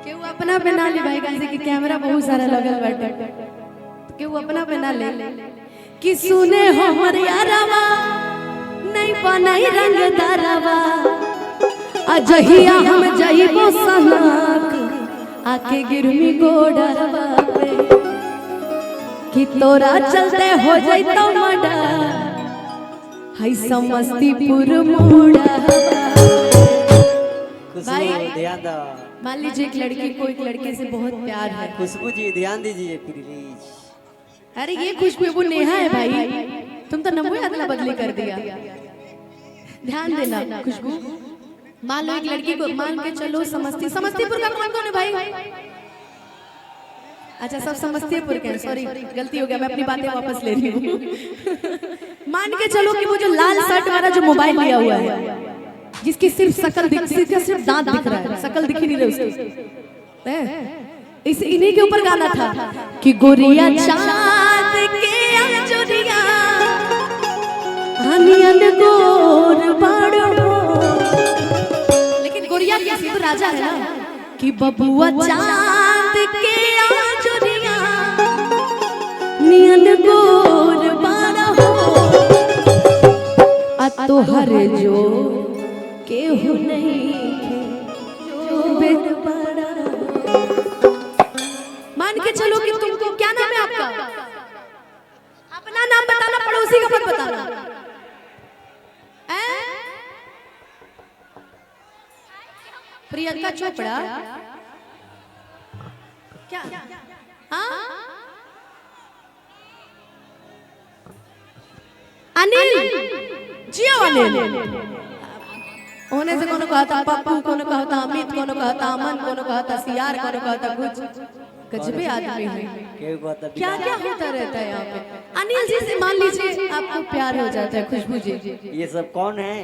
केहू अपना पे ना ले भाई कैसे कि कैमरा बहुत सारा लगल बाटे तो केहू अपना पे ना ले कि सुने हमर यारावा नहीं बनाई रंगदारवा अजहिया हम जाइबो सनक आके गिरमी गोडरवा पे कि तोरा चलते हो जाइतो मडा हाय समस्तीपुर मोड़ा भाई ध्यान दो। मान लीजिए एक लड़की को एक लड़के से बहुत प्यार है। खुशबू जी ध्यान दीजिए प्लीज। अरे ये खुशबू वो नेहा है भाई, तुम तो नमो अदला बदली कर दिया। ध्यान देना खुशबू, मान लो एक लड़की को मान के चलो समस्तीपुर का कौन कौन है भाई? अच्छा सब समस्तीपुर के, सॉरी गलती हो गया, मैं अपनी बातें वापस ले रही हूँ। मान के चलो कि वो जो लाल शर्ट वाला जो मोबाइल लिया हुआ है, जिसकी सिर्फ शकल दिख, सिर्फ दांत दिख रहा है, शकल दिख ही नहीं रही उसकी, इस इन्हीं के ऊपर गाना था कि गोरिया चांद के अंजुरिया हनियन गोर बाड़ो, लेकिन गोरिया किसी तो राजा है ना कि बबुआ चांद के अंजुरिया नियन गोर बाड़ो आ तोहर जो केहू नहीं जो बेट बड़ा। मान के चलो कि तुमको क्या नाम है आपका? अपना नाम बताना, पड़ोसी का मत बताना। प्रियंका चोपड़ा क्या? हाँ अनिल, जियो अनिल। होने से कोनो कहा था पप्पू, कोनो कहा था अमित, कोनो कहा था अमन, कोनो कहा था सियार, कोनो कहा था कुछ गजबे आदमी है। क्या क्या होता रहता है यहाँ पे। अनिल जी से मान लीजिए आपको प्यार हो जाता है खुशबू जी, ये सब कौन है?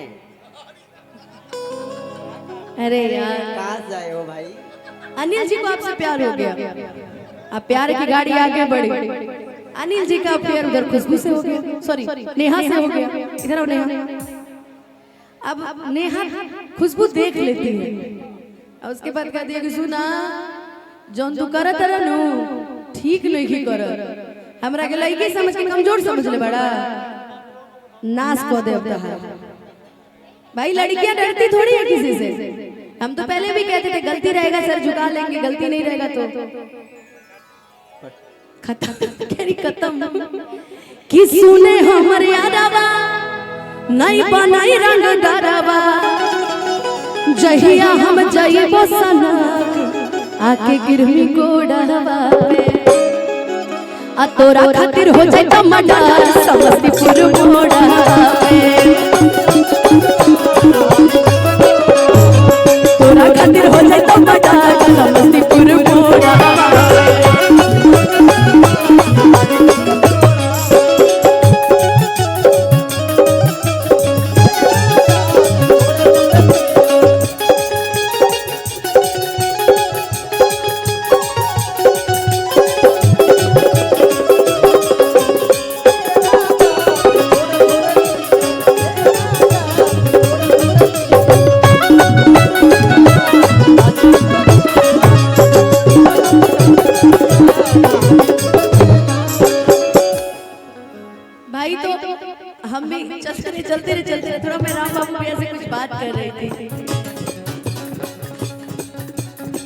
अरे यार कहाँ जाए हो भाई? अनिल जी को आपसे प्यार हो गया, अब प्यार की गाड़ी आगे बढ़ी, अनिल जी का प्यार उधर खुशबू से हो गया, सॉरी नेहा से हो गया। इधर आओ नेहा। अब नेहा खुशबू देख लेती है और उसके बाद कह दिया कि सुना जौन तू करत रह नु ठीक नहीं कर, हमरा के लड़की समझ के कमजोर समझ ले बड़ा, नाश को दे अब भाई। लड़कियां डरती थोड़ी है किसी से, हम तो पहले भी कहते थे गलती रहेगा सर झुका लेंगे, गलती नहीं रहेगा तो खत्म। कि सुने हमर यारावा नहीं बनाई रंग डरावा जहिया हम जाइबो सनक आके गिरमी गोडरवा पे आ तोरा खातिर हो जाए तो मडा समस्तीपुर मोड़ा पे, तोरा खातिर हो जाए तो मडा समस्तीपुर मोड़ा पे। भाई तो हम भी चलते रहे थोड़ा, मैं राम बाबू भैया से कुछ बात कर रही थी।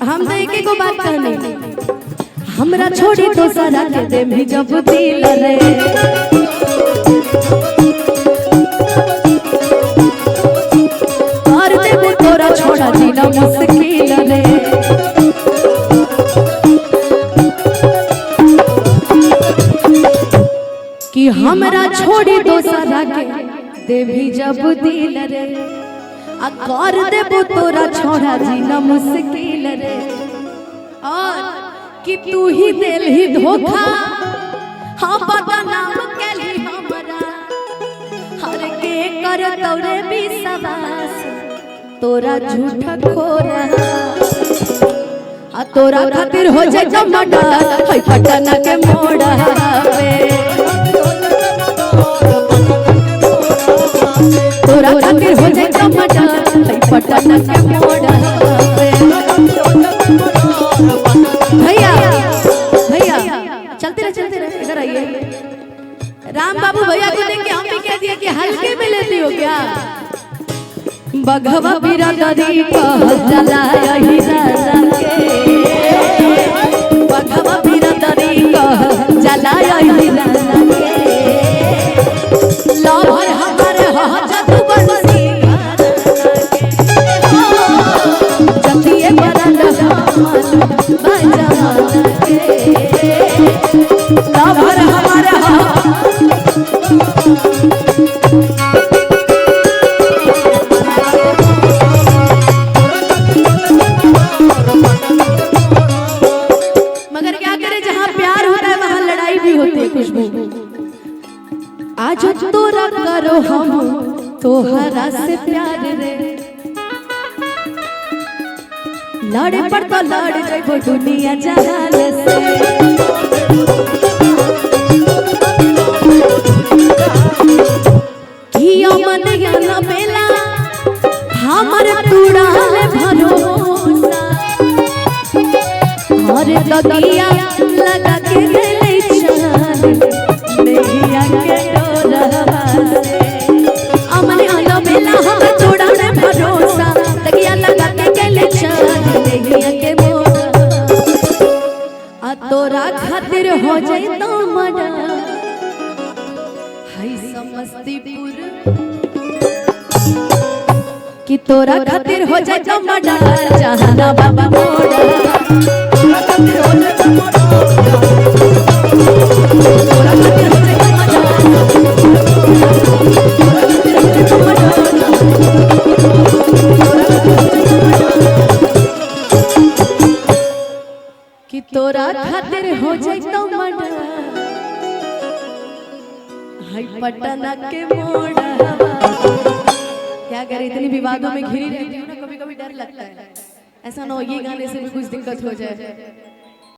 हम तो एक को बात करनी, हमरा छोड़ी तो सारा के दे भी जब दिल रे, और देबो तोरा छोड़ा जीना मुश्किल रे। कि हमरा छोड़ी दोसरा के देवी जब दिल रे, आ कर देबो तोरा छोड़ा जीना मुश्किल रे। और कि तू ही दिल ही धोखा, हाँ पता नाम कैली हमरा हर के कर तोरे विश्वास तोरा झूठा खोरा आ तोरा खातिर हो जाए जमडा है पटना के मोड़ा पे, तोरा खातिर हो जाए जमडा है पटना के मोड़ा पे। बघवा बिरादरी कह जलाया ही राजा के बघवा बिरादरी कह जलाया ही राजा के लवर हमारे हो जब बंसी जतिए बरंड बाजा के लवर हमारे हो आज तोरा करो हम तोहरा से प्यार रे लड़े पर तो लड़ जाइबो दुनिया जहान से किया मन ज्ञान बेला हमर तुड़ाल भरोसा हर दगिया लगा के गले चांद नैया के डोरवा से अमन आलो बेला हम तोड़ा में भरोसा तगिया लगा के गले चांद नैया के मोरा आ तोरा खातिर हो जाई तो मना हाय समस्तीपुर कि तोरा खातिर हो जाई तो मना जहाना बाबा मोरा तोरा खातिर हो जाई तो मना तोरा खातिर हो जाई कि तोरा खातिर हो जाई तो मना हाय पटना के मोड़ा क्या करे इतनी विवादों में घिरी रहती हूँ ना कभी कभी डर लगता है ऐसा ना हो ये गाने से भी कुछ दिक्कत हो जाए।